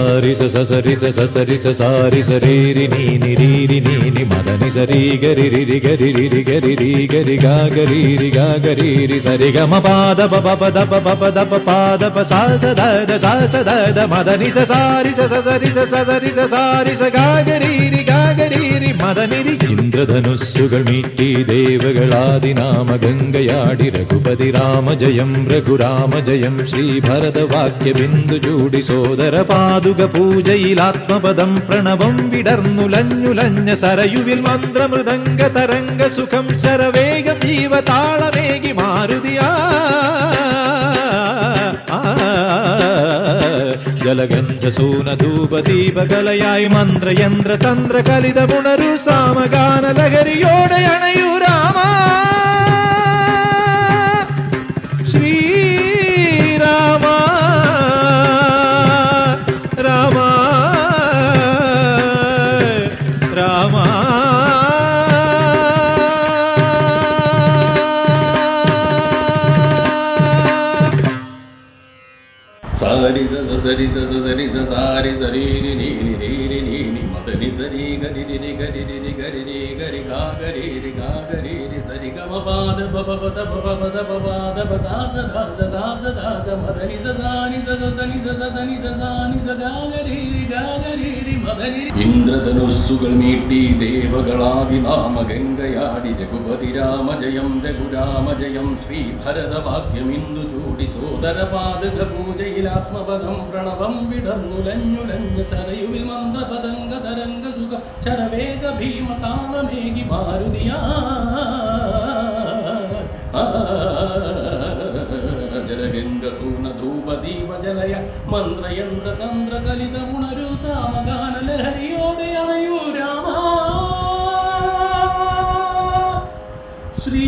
സാരി സരി സരി സാരി സരീരി നീനി രീരി നീനി മദനി സരി ഗരി രി ഗരി രി ഗരി രി ഗരി ഗാ ഗരി രി ഗാ ഗരി രി സരി ഗമ പാദ പ പ ദ പ പ ദ പ പാദ പ സാ സ ദ മദനി സാരി സരി സരി സാരി സ ഗാ ഗരി രി മദനി രി. ഇന്ദ്രധനുസ്സുകൾ മീട്ടി ദേവകളാദിനാമ ഗംഗയാടി രഘുപതി രാമ ജയം രഘുരാമ ജയം ശ്രീഭരതവാക്യ ബിന്ദു ചൂടി സോദര പാതുക പൂജയിലാത്മപദം പ്രണവം വിടർന്നുലഞ്ഞുലഞ്ഞ സരയുവിൽ മന്ത്രമൃദംഗ തരംഗ സുഖം ശരവേഗം ജീവതാളമേകി മാരുതിയാ ജലഗന്ധ സൂനധൂപദീപകലയായി മന്ത്രയന്ത്ര തന്ത്ര കലിതമുണരു സാമഗാന ലഹരിയോടെ അണയൂ രാമ ശ്രീരാമ രാമ രാമ. സാരി സരി സരി സാരി സരി നി നി നി നി മദനി സരി ഗരി രി ഗരി രി ഗരി രി ഗരി ഗാ ഗരി രി സരി ഗമ പാദ പ പ ദ പ പ ദ പ ദ പ സാ സ മദനി സനി സനി സനി സനി ഗാ ഗരി രി മദനി. ഇന്ദ്രധനുസ്സുകൾ മീട്ടി ദേവകളാദിനാമ ഗംഗയാടി രഘുപതി രാമ ജയം രഘുരാമ ജയം ശ്രീഭരതവാക്യമിന്ദു ചൂടി സോദര പാദക പൂജയിലാത്മപദം പ്രണവം വിടർന്നുലഞ്ഞുലഞ്ഞ സരയുവിൽ മന്ദപദംഗ തരംഗ സുഖ ശരവേഗ ഭീമതാളമേകി മാരുതിയാ ജലഗംഗ സൂന ധ്രുവ ദീപ ജലയ മന്ത്രയന്ത്ര തന്ത്ര കലിതമുണരു സാമഗാന ലഹരിയോടെ അണയൂ രാമ ശ്രീ